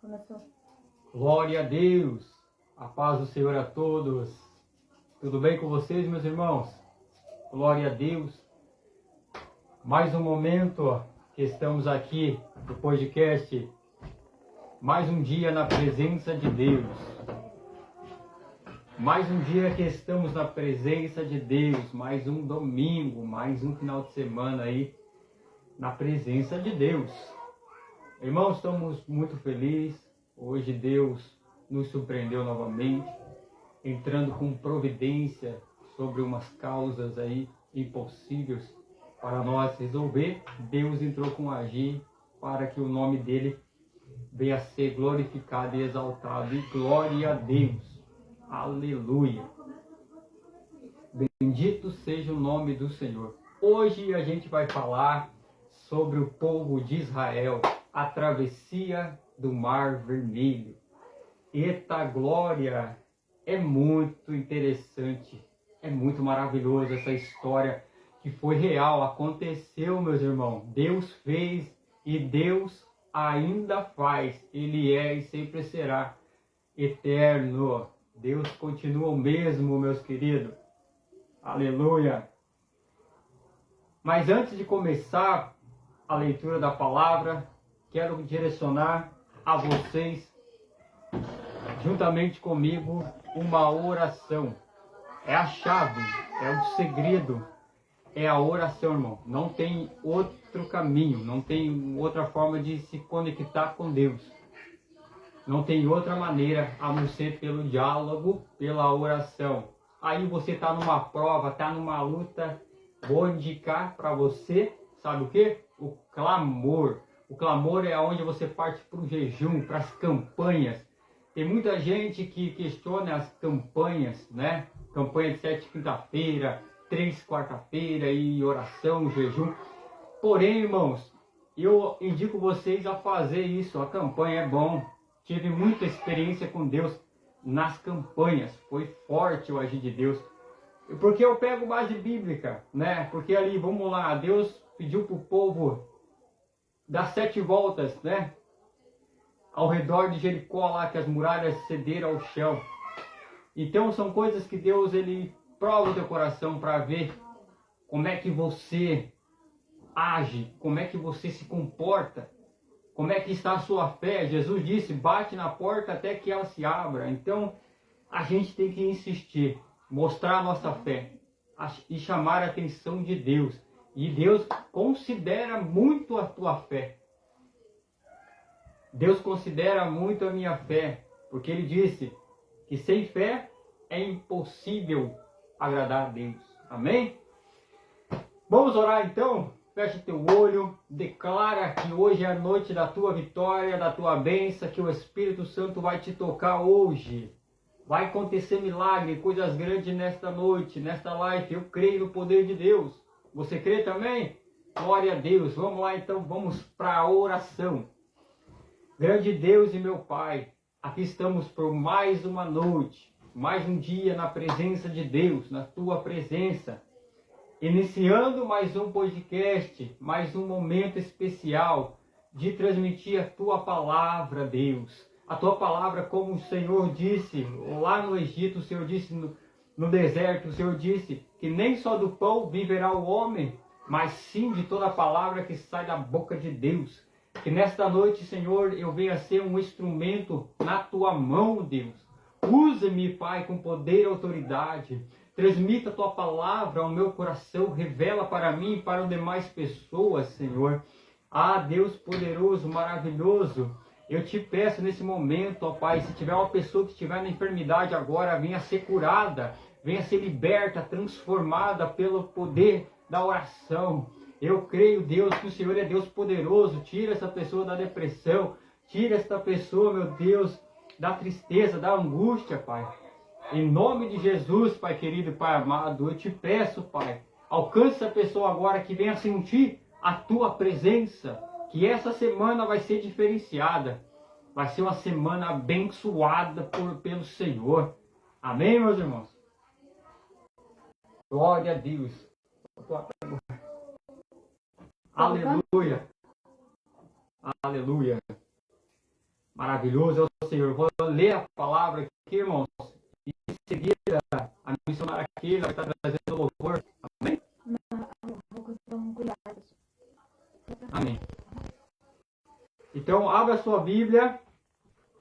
Começou. Glória a Deus, a paz do Senhor a todos. Tudo bem com vocês, meus irmãos? Glória a Deus. Mais um momento que estamos aqui no podcast. Mais um dia na presença de Deus. Mais um dia que estamos na presença de Deus. Mais um domingo, mais um final de semana aí na presença de Deus. Irmãos, estamos muito felizes. Hoje Deus nos surpreendeu novamente, entrando com providência sobre umas causas aí impossíveis para nós resolver. Deus entrou com agir para que o nome dele venha a ser glorificado e exaltado. E glória a Deus. Aleluia. Bendito seja o nome do Senhor. Hoje a gente vai falar sobre o povo de Israel, a travessia do Mar Vermelho. Eita glória! É muito interessante, é muito maravilhoso essa história que foi real, aconteceu, meus irmãos. Deus fez e Deus ainda faz. Ele é e sempre será eterno. Deus continua o mesmo, meus queridos. Aleluia! Mas antes de começar a leitura da palavra, quero direcionar a vocês, juntamente comigo, uma oração. É a chave, é o segredo, é a oração, irmão. Não tem outro caminho, não tem outra forma de se conectar com Deus. Não tem outra maneira a não ser pelo diálogo, pela oração. Aí você está numa prova, está numa luta, vou indicar para você, sabe o que? O clamor. O clamor é onde você parte para o jejum, para as campanhas. Tem muita gente que questiona as campanhas, né? Campanha de 7 quinta-feira, 3 quarta-feira e oração, jejum. Porém, irmãos, eu indico vocês a fazer isso. A campanha é bom. Tive muita experiência com Deus nas campanhas. Foi forte o agir de Deus. Porque eu pego base bíblica, né? Porque ali, vamos lá, Deus pediu para o povo dar 7 voltas, né? Ao redor de Jericó lá, que as muralhas cederam ao chão. Então são coisas que Deus, ele prova o teu coração para ver como é que você age, como é que você se comporta, como é que está a sua fé. Jesus disse, bate na porta até que ela se abra. Então a gente tem que insistir, mostrar a nossa fé e chamar a atenção de Deus. E Deus considera muito a tua fé. Deus considera muito a minha fé, porque Ele disse que sem fé é impossível agradar a Deus. Amém? Vamos orar então? Feche teu olho, declara que hoje é a noite da tua vitória, da tua bênção, que o Espírito Santo vai te tocar hoje. Vai acontecer milagre, coisas grandes nesta noite, nesta live. Eu creio no poder de Deus. Você crê também? Glória a Deus. Vamos lá então, vamos para a oração. Grande Deus e meu Pai, aqui estamos por mais uma noite, mais um dia na presença de Deus, na Tua presença. Iniciando mais um podcast, mais um momento especial de transmitir a Tua palavra, Deus. A Tua palavra, como o Senhor disse lá no Egito, o Senhor disse no deserto, o Senhor disse que nem só do pão viverá o homem, mas sim de toda a palavra que sai da boca de Deus. Que nesta noite, Senhor, eu venha ser um instrumento na Tua mão, Deus. Use-me, Pai, com poder e autoridade. Transmita a Tua palavra ao meu coração. Revela para mim e para as demais pessoas, Senhor. Ah, Deus poderoso, maravilhoso. Eu te peço nesse momento, ó Pai, se tiver uma pessoa que estiver na enfermidade agora, venha ser curada, venha ser liberta, transformada pelo poder da oração. Eu creio, Deus, que o Senhor é Deus poderoso. Tira essa pessoa da depressão. Tira essa pessoa, meu Deus, da tristeza, da angústia, Pai. Em nome de Jesus, Pai querido, Pai amado, eu te peço, Pai, alcance essa pessoa agora que venha sentir a Tua presença. Que essa semana vai ser diferenciada. Vai ser uma semana abençoada pelo Senhor. Amém, meus irmãos? Glória a Deus. Aleluia. Aleluia. Maravilhoso é o Senhor. Vou ler a palavra aqui, irmãos. E em seguida, a missionária aqui vai estar trazendo louvor. Amém? Amém. Então, abra sua Bíblia.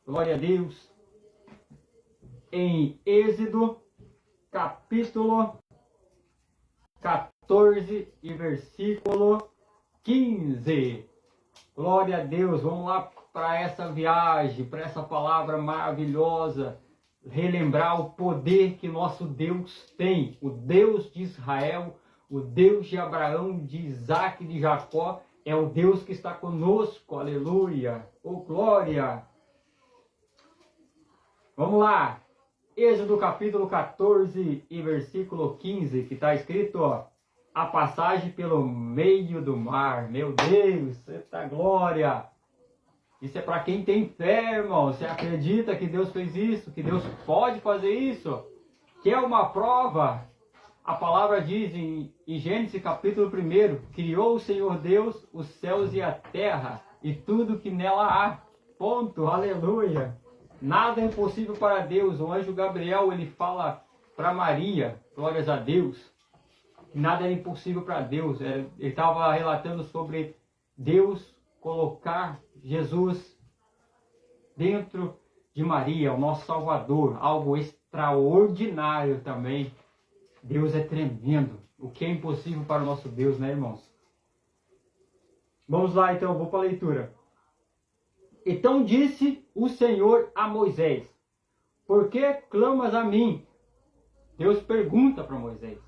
Glória a Deus. Em Êxodo, capítulo 14 e versículo 15. Glória a Deus. Vamos lá para essa viagem, para essa palavra maravilhosa. Relembrar o poder que nosso Deus tem. O Deus de Israel, o Deus de Abraão, de Isaac e de Jacó. É o Deus que está conosco. Aleluia. Oh, glória. Vamos lá. Êxodo capítulo 14 e versículo 15, que está escrito, ó, a passagem pelo meio do mar. Meu Deus, eita glória! Isso é para quem tem fé, irmão. Você acredita que Deus fez isso? Que Deus pode fazer isso? Que é uma prova? A palavra diz em Gênesis capítulo 1, criou o Senhor Deus os céus e a terra e tudo que nela há. Ponto, aleluia! Nada é impossível para Deus. O anjo Gabriel, ele fala para Maria, glórias a Deus, nada é impossível para Deus. Ele estava relatando sobre Deus colocar Jesus dentro de Maria, o nosso Salvador, algo extraordinário também. Deus é tremendo. O que é impossível para o nosso Deus, né, irmãos? Vamos lá, então, vou para a leitura. Então disse o Senhor a Moisés, por que clamas a mim? Deus pergunta para Moisés.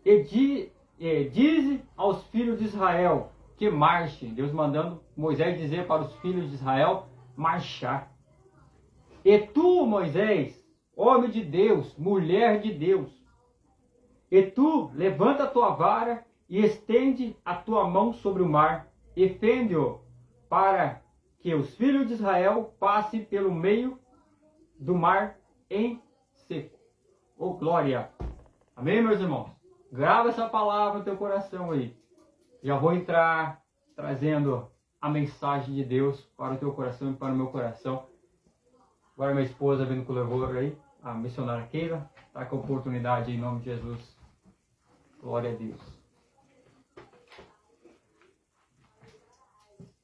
Dize aos filhos de Israel que marchem. Deus mandando Moisés dizer para os filhos de Israel marchar. E tu, Moisés, homem de Deus, mulher de Deus, e tu levanta a tua vara e estende a tua mão sobre o mar e fende-o para que os filhos de Israel passem pelo meio do mar em seco. Oh, glória! Amém, meus irmãos? Grava essa palavra no teu coração aí. Já vou entrar trazendo a mensagem de Deus para o teu coração e para o meu coração. Agora minha esposa vindo com o louvor aí, a missionária Keila, está com a oportunidade em nome de Jesus. Glória a Deus.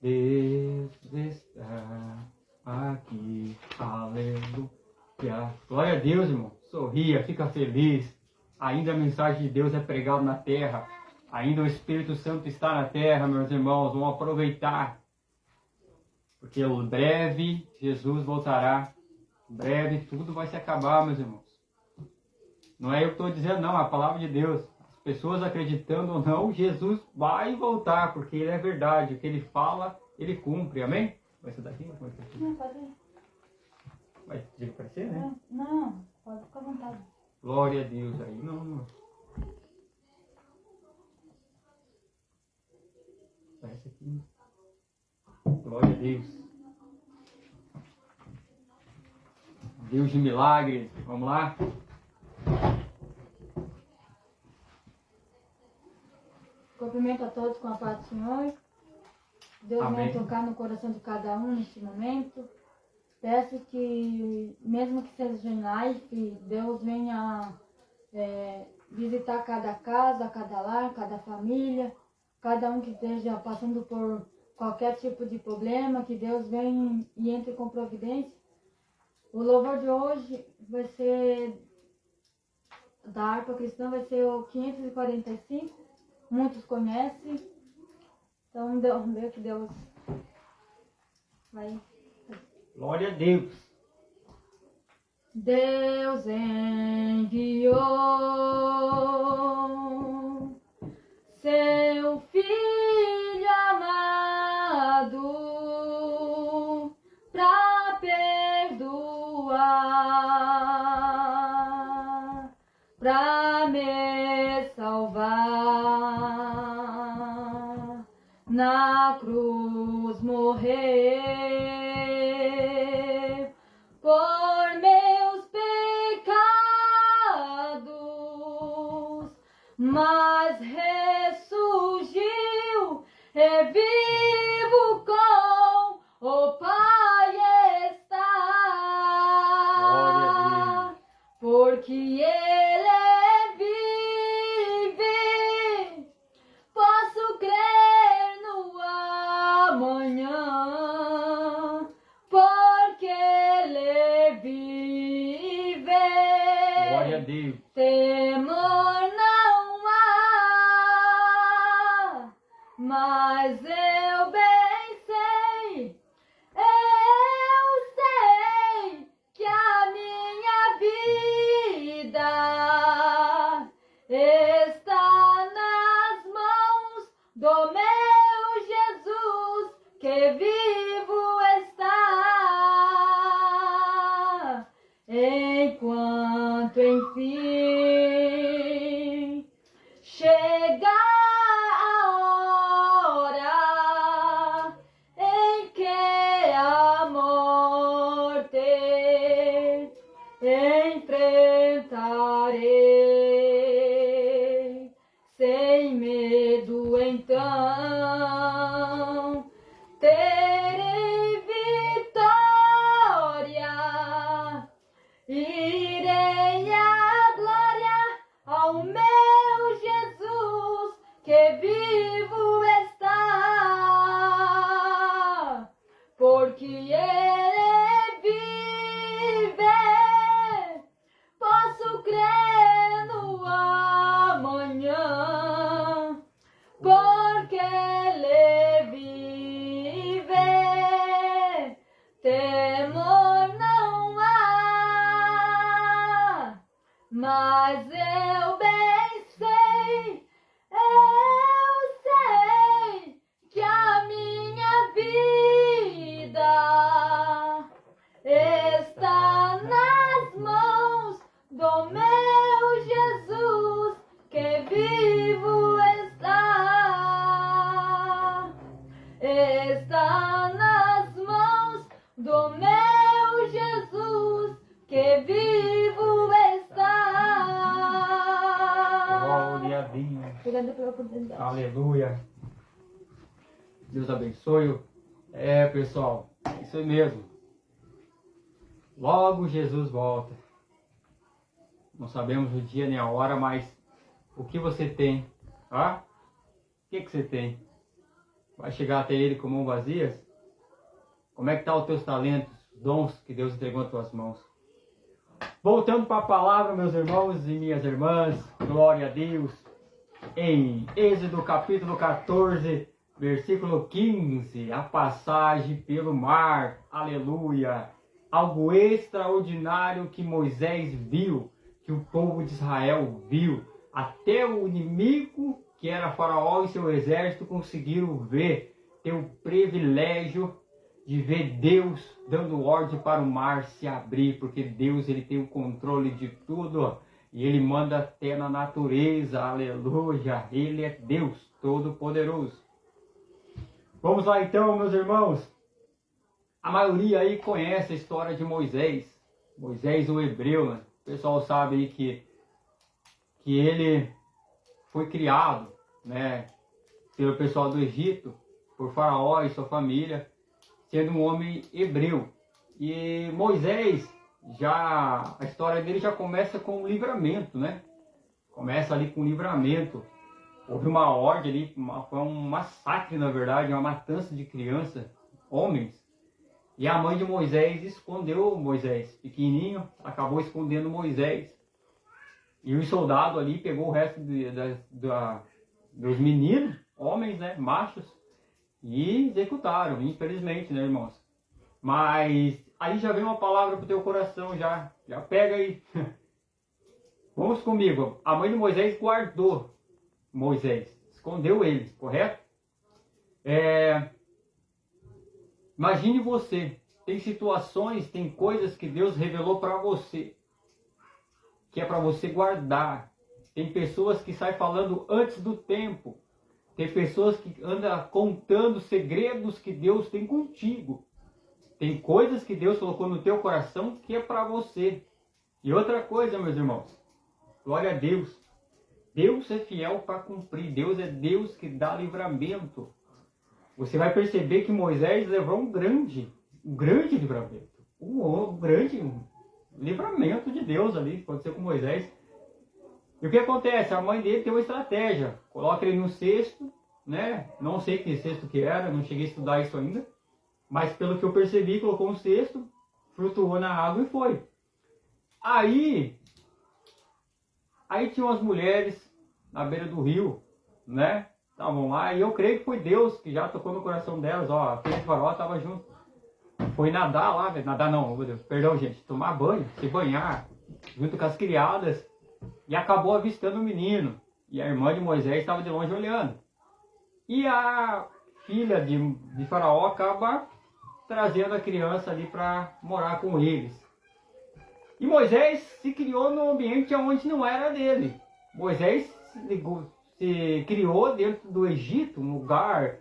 Deus está aqui, aleluia. Glória a Deus, irmão. Sorria, fica feliz. Ainda a mensagem de Deus é pregada na terra. Ainda o Espírito Santo está na terra, meus irmãos. Vamos aproveitar. Porque breve Jesus voltará. Breve tudo vai se acabar, meus irmãos. Não é eu que estou dizendo, não. É a palavra de Deus. Pessoas acreditando ou não, Jesus vai voltar, porque ele é verdade. O que ele fala, ele cumpre. Amém? Vai ser daqui? Não, pode ir. Vai dizer para você, né? Não, pode ficar à vontade. Glória a Deus aí. Não. Parece aqui. Glória a Deus. Deus de milagre. Vamos lá? Cumprimento a todos com a paz do Senhor. Deus Amém. venha tocar no coração de cada um neste momento. Peço que, mesmo que seja em live, Deus venha visitar cada casa, cada lar, cada família, cada um que esteja passando por qualquer tipo de problema, que Deus venha e entre com providência. O louvor de hoje vai ser da harpa cristã, vai ser o 545. Muitos conhecem, então vamos ver que Deus vai. Glória a Deus. Deus enviou seu Filho amado para perdoar, para me salvar, na cruz morrer por meus pecados, mas ressurgiu e vivo com o Pai. Deus. Temor não há, mas eu bem sei, que a minha vida está nas mãos do meu Jesus, que vivo está, enquanto enfim chega a hora em que a morte enfrentarei sem medo, então terei vitória, irei à glória ao meu Jesus, que vivo está, porque ele vive. Posso crer no amanhã, porque ele vive. Temor não há, mas eu bem sei, que a minha vida está nas mãos do meu Jesus, que vivo está, está nas mãos do meu Jesus, que vivo está. Glória a Deus. Obrigada pela oportunidade. Aleluia. Deus abençoe. Pessoal, isso aí mesmo. Logo Jesus volta. Não sabemos o dia nem a hora, mas o que você tem? O que você tem? Vai chegar até Ele com mãos vazias? Como é que estão os teus talentos, os dons que Deus entregou nas tuas mãos? Voltando para a palavra, meus irmãos e minhas irmãs, glória a Deus. Em Êxodo capítulo 14, versículo 15, a passagem pelo mar, aleluia. Algo extraordinário que Moisés viu, que o povo de Israel viu. Até o inimigo, que era Faraó e seu exército, conseguiram ver, ter o privilégio de ver Deus dando ordem para o mar se abrir, porque Deus ele tem o controle de tudo e ele manda até na natureza, aleluia. Ele é Deus Todo-Poderoso. Vamos lá então, meus irmãos. A maioria aí conhece a história de Moisés. Moisés, o hebreu, né? O pessoal sabe aí que ele foi criado, né, pelo pessoal do Egito, por Faraó e sua família, sendo um homem hebreu. E Moisés, a história dele já começa com um livramento, né? Começa ali com um livramento. Houve uma ordem ali, foi um massacre, na verdade, uma matança de crianças, homens. E a mãe de Moisés escondeu Moisés, pequenininho, acabou escondendo Moisés. E o soldado ali pegou o resto dos meninos, homens, né, machos, e executaram, infelizmente, né, irmãos? Mas aí já vem uma palavra para o teu coração, já pega aí. Vamos comigo. A mãe de Moisés guardou Moisés, escondeu ele, correto? Imagine você, tem situações, tem coisas que Deus revelou para você, que é para você guardar. Tem pessoas que saem falando antes do tempo. Tem pessoas que andam contando segredos que Deus tem contigo. Tem coisas que Deus colocou no teu coração que é para você. E outra coisa, meus irmãos, glória a Deus. Deus é fiel para cumprir. Deus é Deus que dá livramento. Você vai perceber que Moisés levou um grande livramento. Um grande livramento de Deus ali, aconteceu com Moisés. E o que acontece? A mãe dele tem uma estratégia. Coloca ele no cesto, né? Não sei que cesto que era, não cheguei a estudar isso ainda. Mas pelo que eu percebi, colocou um cesto, flutuou na água e foi. Aí, Aí tinha umas mulheres na beira do rio, né? Estavam lá, e eu creio que foi Deus que já tocou no coração delas, ó, aquele farol estava junto. Foi nadar lá, nadar não, meu Deus, perdão gente, tomar banho, se banhar, junto com as criadas, e acabou avistando o menino. E a irmã de Moisés estava de longe olhando. E a filha de Faraó acaba trazendo a criança ali para morar com eles. E Moisés se criou num ambiente onde não era dele. Moisés se criou dentro do Egito, um lugar,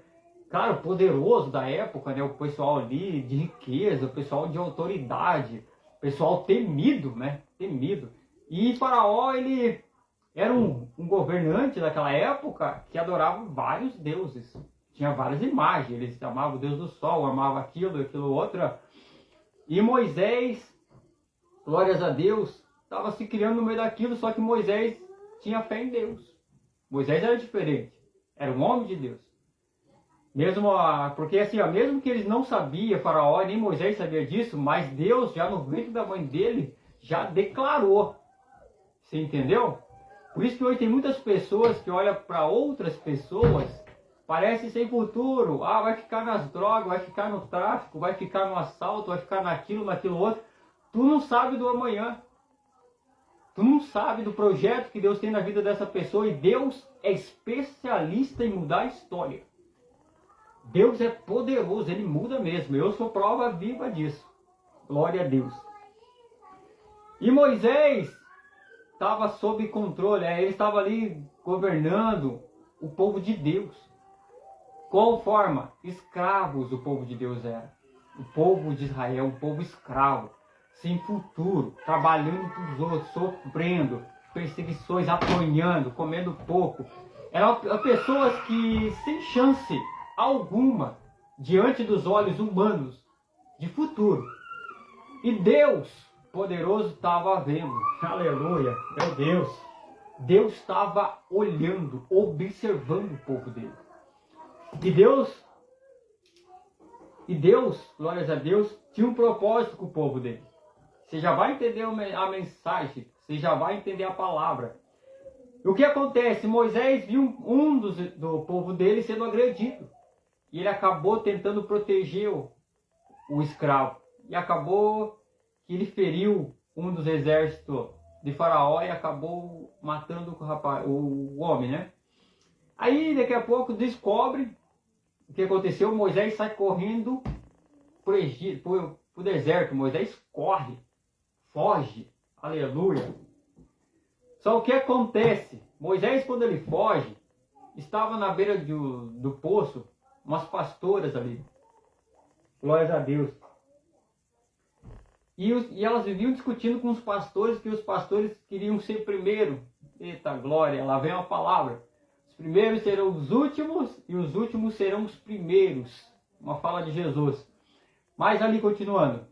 claro, poderoso da época, né? O pessoal ali de riqueza, o pessoal de autoridade, o pessoal temido, né? Temido. E Faraó, ele era um governante daquela época que adorava vários deuses. Tinha várias imagens. Eles amavam o Deus do Sol, amavam aquilo outro. E Moisés, glórias a Deus, estava se criando no meio daquilo, só que Moisés tinha fé em Deus. Moisés era diferente. Era um homem de Deus. Porque assim, mesmo que eles não sabiam, Faraó nem Moisés sabia disso, mas Deus, já no ventre da mãe dele, já declarou. Você entendeu? Por isso que hoje tem muitas pessoas que olham para outras pessoas, parece sem futuro. Ah, vai ficar nas drogas, vai ficar no tráfico, vai ficar no assalto, vai ficar naquilo outro. Tu não sabe do amanhã. Tu não sabe do projeto que Deus tem na vida dessa pessoa. E Deus é especialista em mudar a história. Deus é poderoso, Ele muda mesmo. Eu sou prova viva disso. Glória a Deus. E Moisés estava sob controle, ele estava ali governando o povo de Deus. Qual forma? Escravos o povo de Deus era. O povo de Israel, um povo escravo, sem futuro, trabalhando para os outros, sofrendo perseguições, apanhando, comendo pouco. Eram pessoas que, sem chance alguma, diante dos olhos humanos, de futuro. E Deus poderoso estava vendo. Aleluia, meu Deus. Deus estava olhando, observando o povo dele. E Deus, glórias a Deus, tinha um propósito com o povo dele. Você já vai entender a mensagem, você já vai entender a palavra. E o que acontece? Moisés viu do povo dele sendo agredido. E ele acabou tentando proteger o escravo. E acabou que ele feriu um dos exércitos de Faraó e acabou matando o homem, né? Aí, daqui a pouco, descobre o que aconteceu. Moisés sai correndo pro deserto. Moisés corre, foge. Aleluia. Só o que acontece? Moisés, quando ele foge, estava na beira do poço, umas pastoras ali. Glórias a Deus. E elas viviam discutindo com os pastores, que os pastores queriam ser primeiro. Eita glória, lá vem a palavra. Os primeiros serão os últimos e os últimos serão os primeiros. Uma fala de Jesus. Mas ali continuando.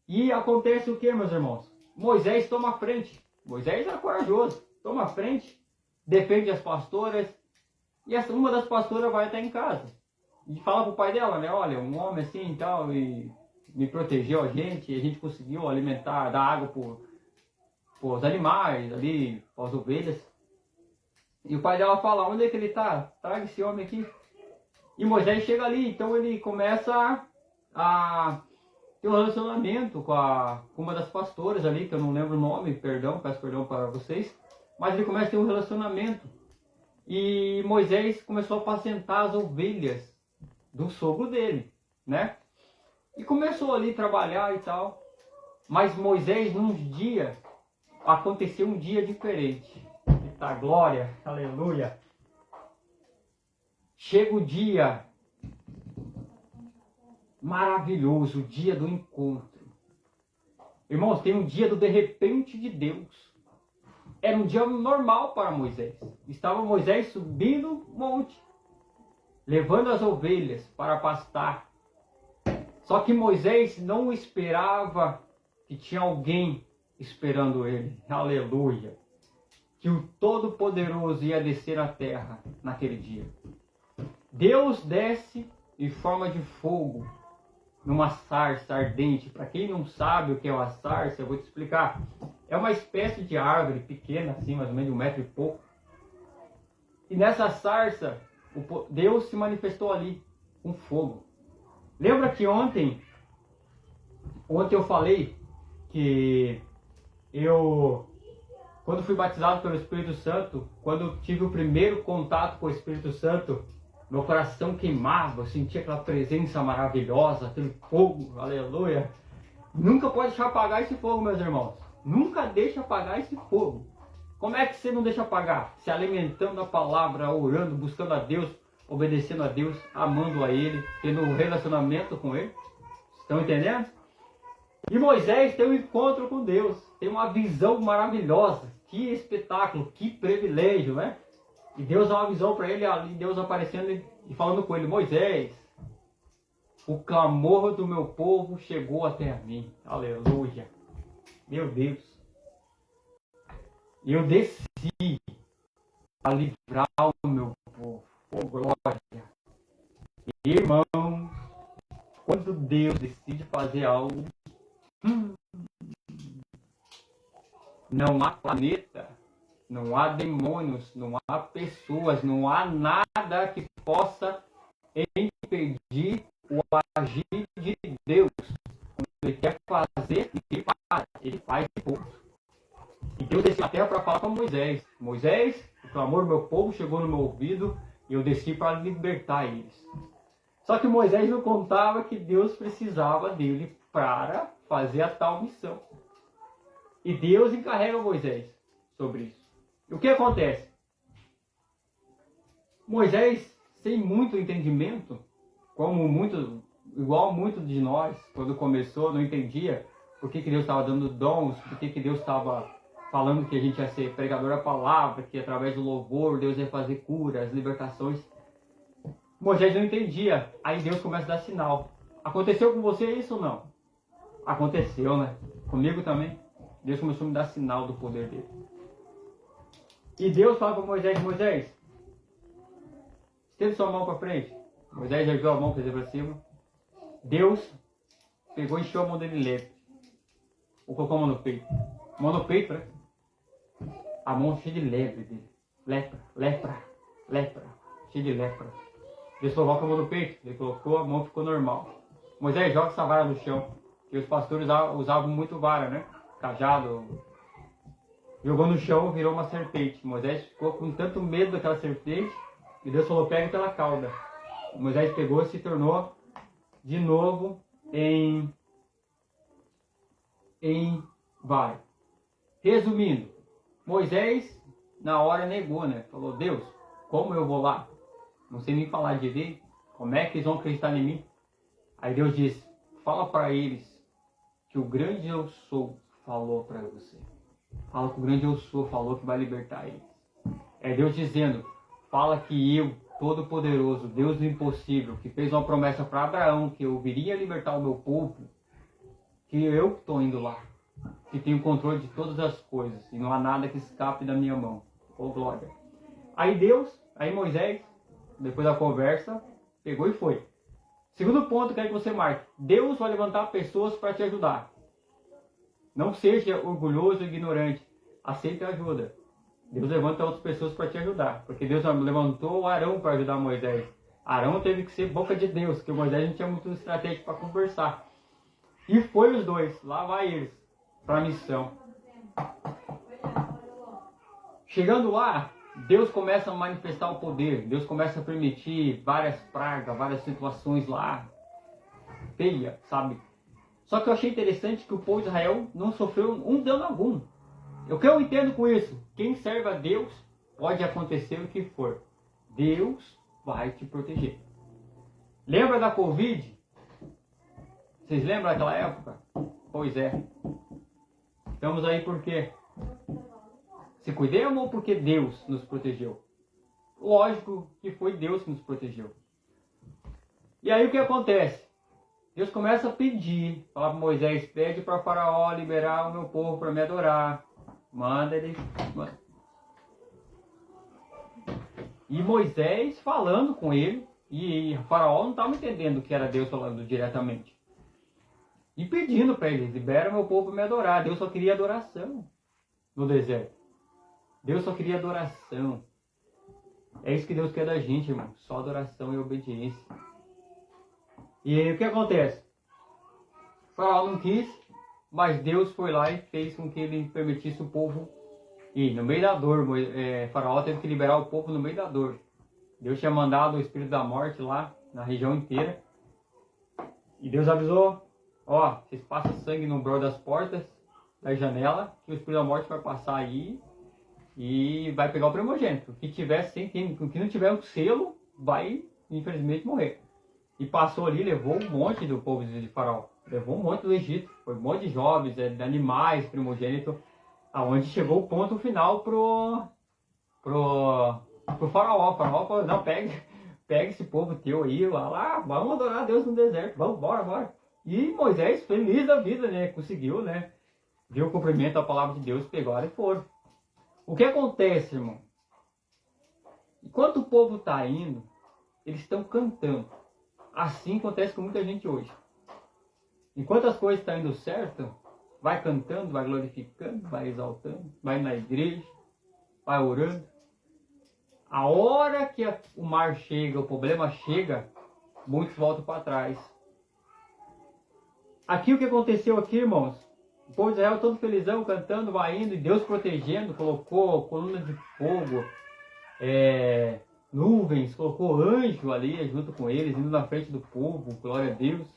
E acontece o que, meus irmãos? Moisés toma a frente. Moisés era corajoso. Toma a frente, defende as pastoras. E uma das pastoras vai até em casa. E fala pro pai dela, né? Olha, um homem assim e tal, e me protegeu a gente conseguiu alimentar, dar água para os animais ali, para as ovelhas. E o pai dela fala, onde é que ele está? Traga esse homem aqui. E Moisés chega ali, então ele começa a ter um relacionamento com uma das pastoras ali, que eu não lembro o nome, peço perdão para vocês. Mas ele começa a ter um relacionamento. E Moisés começou a apacentar as ovelhas do sogro dele, né? E começou ali a trabalhar e tal. Mas Moisés, aconteceu um dia diferente. Eita glória, aleluia. Chega o dia maravilhoso, o dia do encontro. Irmãos, tem um dia do de repente de Deus. Era um dia normal para Moisés. Estava Moisés subindo o monte, levando as ovelhas para pastar. Só que Moisés não esperava que tinha alguém esperando ele. Aleluia. Que o Todo-Poderoso ia descer à terra naquele dia. Deus desce em forma de fogo numa sarça ardente. Para quem não sabe o que é uma sarça, eu vou te explicar. É uma espécie de árvore pequena, assim, mais ou menos de 1 metro e pouco. E nessa sarça, Deus se manifestou ali com fogo. Lembra que ontem eu falei que quando fui batizado pelo Espírito Santo, quando tive o primeiro contato com o Espírito Santo, meu coração queimava, eu sentia aquela presença maravilhosa, aquele fogo, aleluia. Nunca pode deixar apagar esse fogo, meus irmãos. Nunca deixa apagar esse fogo. Como é que você não deixa apagar? Se alimentando da palavra, orando, buscando a Deus, obedecendo a Deus, amando a Ele, tendo um relacionamento com Ele. Estão entendendo? E Moisés tem um encontro com Deus, tem uma visão maravilhosa. Que espetáculo, que privilégio, né? E Deus dá uma visão para ele ali, Deus aparecendo e falando com ele: Moisés, o clamor do meu povo chegou até a mim. Aleluia. Meu Deus. Eu desci a livrar o meu povo. Oh, glória. Irmão, quando Deus decide fazer algo, não há planeta, não há demônios, não há pessoas, não há nada que possa impedir o agir de Deus. Quando Ele quer fazer, Ele faz de ponto. E Deus desceu até para falar com Moisés: Moisés, o clamor do meu povo chegou no meu ouvido e eu desci para libertar eles. Só que Moisés não contava que Deus precisava dele para fazer a tal missão. E Deus encarrega Moisés sobre isso. E o que acontece? Moisés, sem muito entendimento, igual muitos de nós, quando começou, não entendia por que Deus estava dando dons, por que Deus estava falando que a gente ia ser pregador da palavra, que através do louvor Deus ia fazer curas, libertações. Moisés não entendia. Aí Deus começa a dar sinal. Aconteceu com você isso ou não? Aconteceu, né? Comigo também. Deus começou a me dar sinal do poder dele. E Deus fala para Moisés: Moisés, estende sua mão para frente. Moisés ergueu a mão para cima. Deus pegou e encheu a mão dele leve. Ou colocou a mão no peito. Mão no peito, né? A mão cheia de lepra dele. Lepra. Cheia de lepra. Deus coloca a mão no peito. Ele colocou, a mão ficou normal. Moisés joga essa vara no chão. Que os pastores usavam muito vara, né? Cajado. Jogou no chão, virou uma serpente. Moisés ficou com tanto medo daquela serpente. E Deus falou: pega pela cauda. Moisés pegou e se tornou de novo em vara. Resumindo, Moisés na hora negou, né? Falou: Deus, como eu vou lá? Não sei nem falar direito. Como é que eles vão acreditar em mim? Aí Deus disse: fala para eles que o grande eu sou falou para você. Fala que o grande eu sou falou que vai libertar eles. É Deus dizendo: fala que eu, Todo-Poderoso, Deus do impossível, que fez uma promessa para Abraão que eu viria libertar o meu povo, que eu estou indo lá, que tenho controle de todas as coisas e não há nada que escape da minha mão. Oh, glória. Aí Moisés, depois da conversa, pegou e foi. Segundo ponto, quero que você marque: Deus vai levantar pessoas para te ajudar. Não seja orgulhoso e ignorante. Aceite a ajuda. Deus levanta outras pessoas para te ajudar. Porque Deus levantou Arão para ajudar Moisés. Arão teve que ser boca de Deus, porque Moisés não tinha muito estratégia para conversar. E foi os dois. Lá vai eles para a missão. Chegando lá, Deus começa a manifestar o poder. Deus começa a permitir várias pragas, várias situações lá. Feia, sabe? Só que eu achei interessante que o povo de Israel não sofreu um dano algum. O que eu entendo com isso? Quem serve a Deus, pode acontecer o que for. Deus vai te proteger. Lembra da Covid? Vocês lembram daquela época? Pois é. Estamos aí por quê? Se cuidemos ou porque Deus nos protegeu? Lógico que foi Deus que nos protegeu. E aí o que acontece? Deus começa a pedir, fala para Moisés: pede para Faraó liberar o meu povo para me adorar. Manda ele. E Moisés falando com ele, e Faraó não estava entendendo que era Deus falando diretamente. e pedindo para eles, libera meu povo para me adorar. Deus só queria adoração no deserto. Deus só queria adoração. É isso que Deus quer da gente, irmão. Só adoração e obediência. E aí o que acontece? O faraó não quis, mas Deus foi lá e fez com que ele permitisse o povo ir. No meio da dor, Faraó teve que liberar o povo no meio da dor. Deus tinha mandado o espírito da morte lá na região inteira. E Deus avisou, ó, vocês passam sangue no umbral das portas, da janela, que o espírito da morte vai passar aí e vai pegar o primogênito. O que tiver sem, o que não tiver um selo, vai infelizmente morrer. E passou ali, levou um monte do povo de Faraó. Levou um monte do Egito. Foi um monte de jovens, de animais, primogênito. Aonde chegou o ponto final pro Faraó. O Faraó falou, não, pega esse povo teu aí, lá, vamos adorar a Deus no deserto. Vamos, bora. E Moisés, feliz da vida, né? Conseguiu, né? Viu o cumprimento da palavra de Deus, pegaram e foram. O que acontece, irmão? Enquanto o povo está indo, eles estão cantando. Assim acontece com muita gente hoje. Enquanto as coisas estão indo certo, vai cantando, vai glorificando, vai exaltando, vai na igreja, vai orando. A hora que o mar chega, o problema chega, muitos voltam para trás. Aqui o que aconteceu aqui, irmãos? O povo de Israel todo felizão, cantando, vai indo, e Deus protegendo, colocou coluna de fogo, nuvens, colocou anjo ali junto com eles, indo na frente do povo, glória a Deus.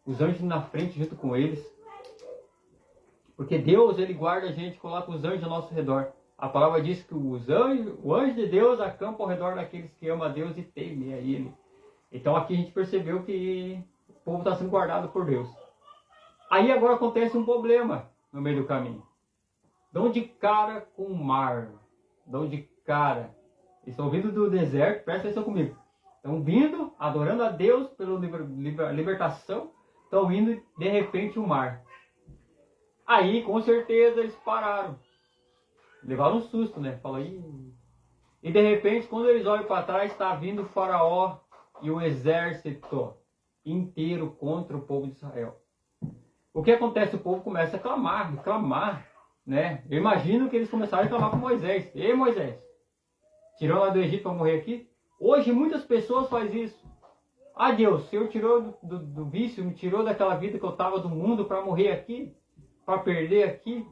Os anjos na frente junto com eles. Porque Deus, ele guarda a gente, coloca os anjos ao nosso redor. A palavra diz que o anjo de Deus acampa ao redor daqueles que amam a Deus e temem a Ele. Então aqui a gente percebeu que o povo está sendo guardado por Deus. Aí agora acontece um problema no meio do caminho. Dão de cara com o mar. Dão de cara. Eles estão vindo do deserto, presta atenção comigo. Estão vindo, adorando a Deus pela libertação. Estão indo, de repente, o mar. Aí, com certeza, eles pararam. Levaram um susto, né? Falaram, ih. E de repente, quando eles olham para trás, está vindo o faraó e o exército inteiro contra o povo de Israel. O que acontece? O povo começa a clamar, né? Eu imagino que eles começaram a clamar com Moisés. Ei, Moisés, tirou lá do Egito para morrer aqui? Hoje muitas pessoas fazem isso. Ah, Deus, o Senhor tirou do vício, me tirou daquela vida que eu estava do mundo para morrer aqui, para perder aqui,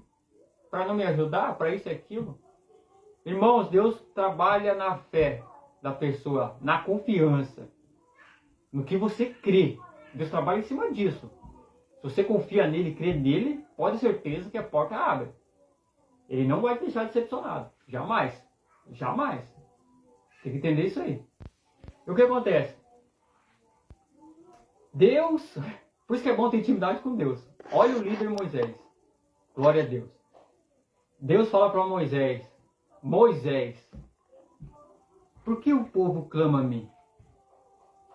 para não me ajudar, para isso e aquilo. Irmãos, Deus trabalha na fé da pessoa, na confiança, no que você crê. Deus trabalha em cima disso. Se você confia nele, crê nele, pode ter certeza que a porta abre. Ele não vai te deixar decepcionado. Jamais. Jamais. Tem que entender isso aí. E o que acontece? Deus, por isso que é bom ter intimidade com Deus. Olha o líder Moisés. Glória a Deus. Deus fala para Moisés, Moisés, por que o povo clama a mim?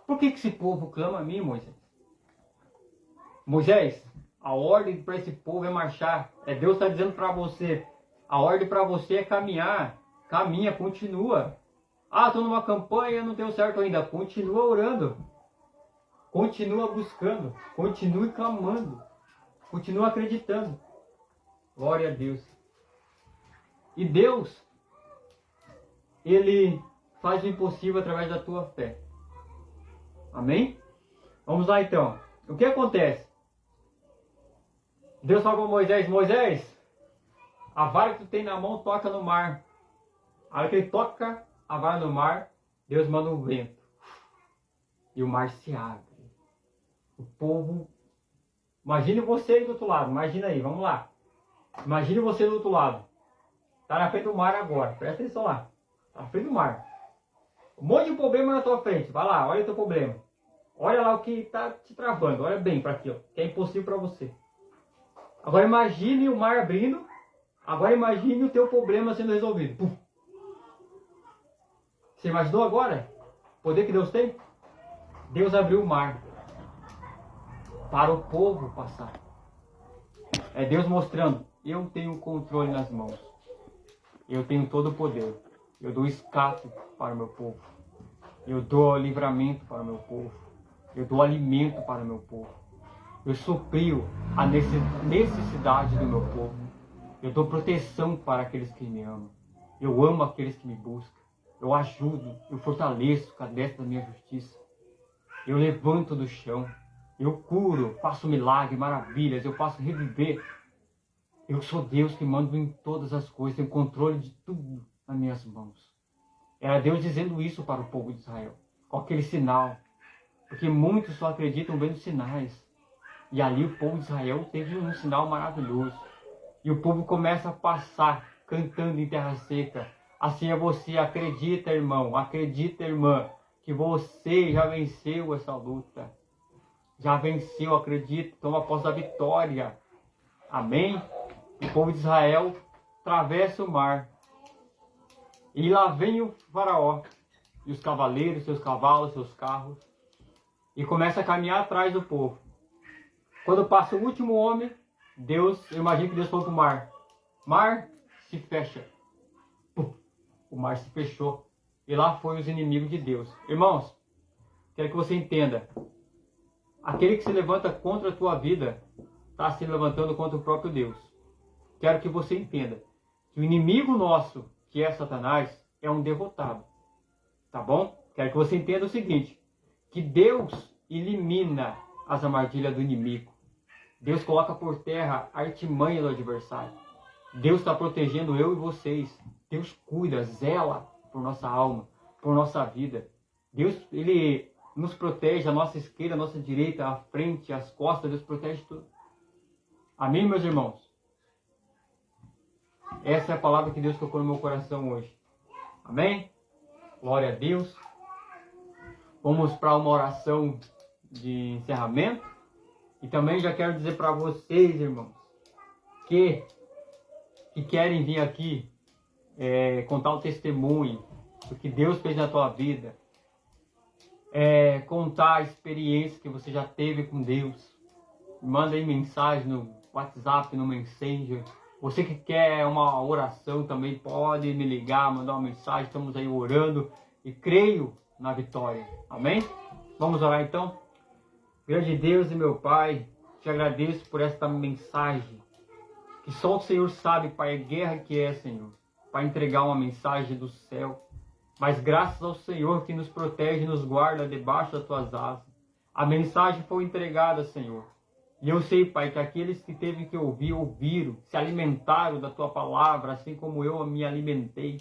Por que esse povo clama a mim, Moisés? Moisés, a ordem para esse povo é marchar. Deus está dizendo para você, a ordem para você é caminhar. Caminha, continua. Ah, estou numa campanha, não deu certo ainda. Continua orando. Continua buscando. Continue clamando. Continua acreditando. Glória a Deus. E Deus, Ele faz o impossível através da tua fé. Amém? Vamos lá então. O que acontece? Deus fala para Moisés, Moisés, a vara que tu tem na mão toca no mar. A hora que ele toca a vara no mar, Deus manda um vento. E o mar se abre. O povo... Imagine você aí do outro lado, imagina aí, vamos lá. Imagine você do outro lado. Está na frente do mar agora, presta atenção lá. Está na frente do mar. Um monte de problema na tua frente, vai lá, olha o teu problema. Olha lá o que está te travando, olha bem para aquilo, que é impossível para você. Agora imagine o mar abrindo, agora imagine o teu problema sendo resolvido. Pum. Você imaginou agora? O poder que Deus tem? Deus abriu o mar para o povo passar. É Deus mostrando, eu tenho o controle nas mãos. Eu tenho todo o poder. Eu dou escape para o meu povo. Eu dou livramento para o meu povo. Eu dou alimento para o meu povo. Eu suprio a necessidade do meu povo. Eu dou proteção para aqueles que me amam. Eu amo aqueles que me buscam. Eu ajudo, eu fortaleço com a destra da minha justiça. Eu levanto do chão. Eu curo, faço milagres, maravilhas. Eu faço reviver. Eu sou Deus que mando em todas as coisas. Tenho controle de tudo nas minhas mãos. Era Deus dizendo isso para o povo de Israel. Com aquele sinal. Porque muitos só acreditam vendo sinais. E ali o povo de Israel teve um sinal maravilhoso. E o povo começa a passar, cantando em terra seca. Assim é você, acredita, irmão, acredita, irmã, que você já venceu essa luta. Já venceu, acredita, toma posse da vitória. Amém? O povo de Israel atravessa o mar. E lá vem o faraó. E os cavaleiros, seus cavalos, seus carros. E começa a caminhar atrás do povo. Quando passa o último homem, Deus, eu imagino que Deus falou para o mar. Mar, se fecha. Pum, o mar se fechou. E lá foi os inimigos de Deus. Irmãos, quero que você entenda. Aquele que se levanta contra a tua vida, está se levantando contra o próprio Deus. Quero que você entenda que o inimigo nosso, que é Satanás, é um derrotado. Tá bom? Quero que você entenda o seguinte. Que Deus elimina as armadilhas do inimigo. Deus coloca por terra a artimanha do adversário. Deus está protegendo eu e vocês. Deus cuida, zela por nossa alma, por nossa vida. Deus, Ele nos protege, a nossa esquerda, a nossa direita, a frente, as costas. Deus protege tudo. Amém, meus irmãos? Essa é a palavra que Deus colocou no meu coração hoje. Amém? Glória a Deus. Vamos para uma oração de encerramento. E também já quero dizer para vocês, irmãos, que querem vir aqui contar o testemunho do que Deus fez na tua vida, contar a experiência que você já teve com Deus. Manda aí mensagem no WhatsApp, no Messenger. Você que quer uma oração também pode me ligar, mandar uma mensagem. Estamos aí orando e creio na vitória. Amém? Vamos orar então? Grande Deus e meu Pai, te agradeço por esta mensagem, que só o Senhor sabe, Pai, a guerra que é, Senhor, para entregar uma mensagem do céu. Mas graças ao Senhor que nos protege e nos guarda debaixo das tuas asas. A mensagem foi entregada, Senhor. E eu sei, Pai, que aqueles que teve que ouvir, ouviram, se alimentaram da tua palavra, assim como eu me alimentei.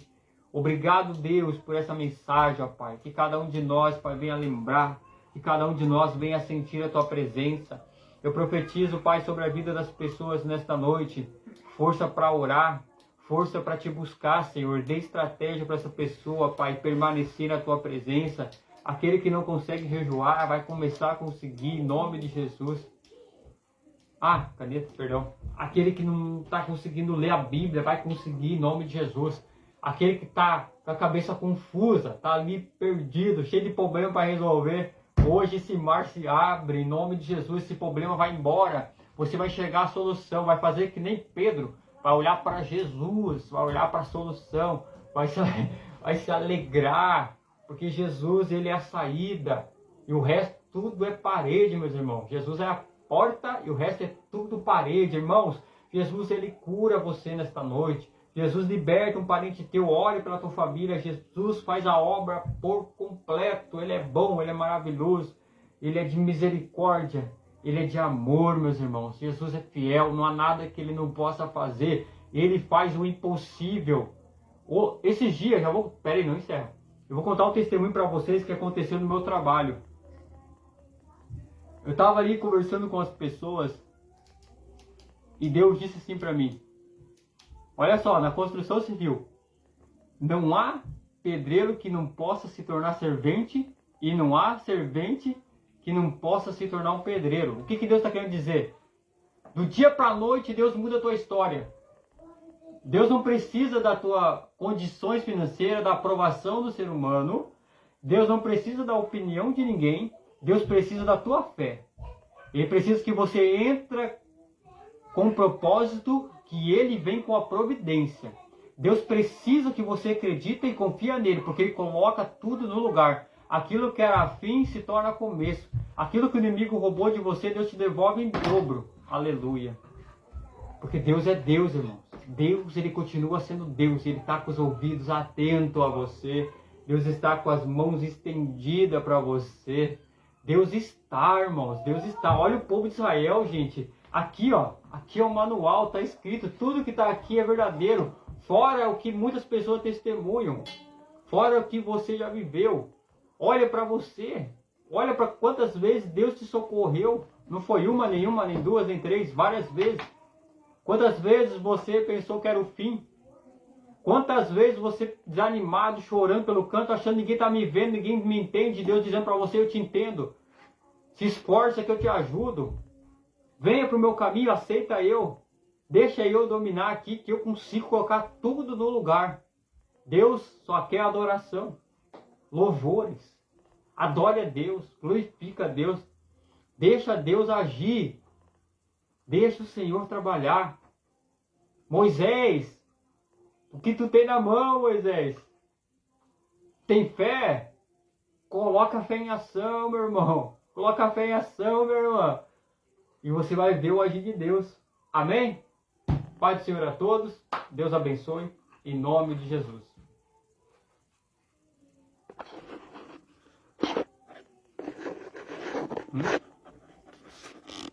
Obrigado, Deus, por essa mensagem, ó Pai, que cada um de nós, Pai, venha lembrar, que cada um de nós venha sentir a tua presença. Eu profetizo, Pai, sobre a vida das pessoas nesta noite. Força para orar, força para te buscar, Senhor. Dê estratégia para essa pessoa, Pai, permanecer na tua presença. Aquele que não consegue jejuar vai começar a conseguir, em nome de Jesus. Caneta, perdão. Aquele que não está conseguindo ler a Bíblia vai conseguir, em nome de Jesus. Aquele que está com a cabeça confusa, está ali perdido, cheio de problema para resolver. Hoje esse mar se abre, em nome de Jesus, esse problema vai embora. Você vai enxergar a solução, vai fazer que nem Pedro, vai olhar para Jesus, vai olhar para a solução, vai se alegrar, porque Jesus, ele é a saída, e o resto tudo é parede, meus irmãos. Jesus é a porta e o resto é tudo parede, irmãos. Jesus, ele cura você nesta noite. Jesus liberta um parente teu, ore pela tua família. Jesus faz a obra por completo. Ele é bom, ele é maravilhoso. Ele é de misericórdia. Ele é de amor, meus irmãos. Jesus é fiel, não há nada que ele não possa fazer. Ele faz o impossível. Esses dias, peraí, não encerra. Eu vou contar um testemunho para vocês que aconteceu no meu trabalho. Eu estava ali conversando com as pessoas e Deus disse assim para mim. Olha só, na construção civil, não há pedreiro que não possa se tornar servente e não há servente que não possa se tornar um pedreiro. O que Deus está querendo dizer? Do dia para a noite, Deus muda a tua história. Deus não precisa da tua condições financeiras, da aprovação do ser humano. Deus não precisa da opinião de ninguém. Deus precisa da tua fé. Ele precisa que você entre com o propósito que ele vem com a providência. Deus precisa que você acredite e confia nele, porque ele coloca tudo no lugar. Aquilo que era fim se torna começo. Aquilo que o inimigo roubou de você, Deus te devolve em dobro. Aleluia. Porque Deus é Deus, irmãos. Deus, Ele continua sendo Deus. Ele está com os ouvidos atentos a você. Deus está com as mãos estendidas para você. Deus está, irmãos. Deus está. Olha o povo de Israel, gente. Aqui, ó. Aqui é o manual. Está escrito. Tudo que está aqui é verdadeiro. Fora o que muitas pessoas testemunham. Fora o que você já viveu. Olha para você. Olha para quantas vezes Deus te socorreu. Não foi uma, nenhuma, nem duas, nem três. Várias vezes. Quantas vezes você pensou que era o fim? Quantas vezes você desanimado, chorando pelo canto, achando que ninguém está me vendo, ninguém me entende, Deus dizendo para você, eu te entendo. Se esforça que eu te ajudo. Venha para o meu caminho, aceita eu. Deixa eu dominar aqui, que eu consigo colocar tudo no lugar. Deus só quer adoração, louvores. Adore a Deus, glorifica a Deus. Deixa Deus agir. Deixa o Senhor trabalhar. Moisés, o que tu tem na mão, Moisés? Tem fé? Coloca a fé em ação, meu irmão. Coloca a fé em ação, meu irmão. E você vai ver o agir de Deus. Amém? Pai do Senhor a todos. Deus abençoe. Em nome de Jesus.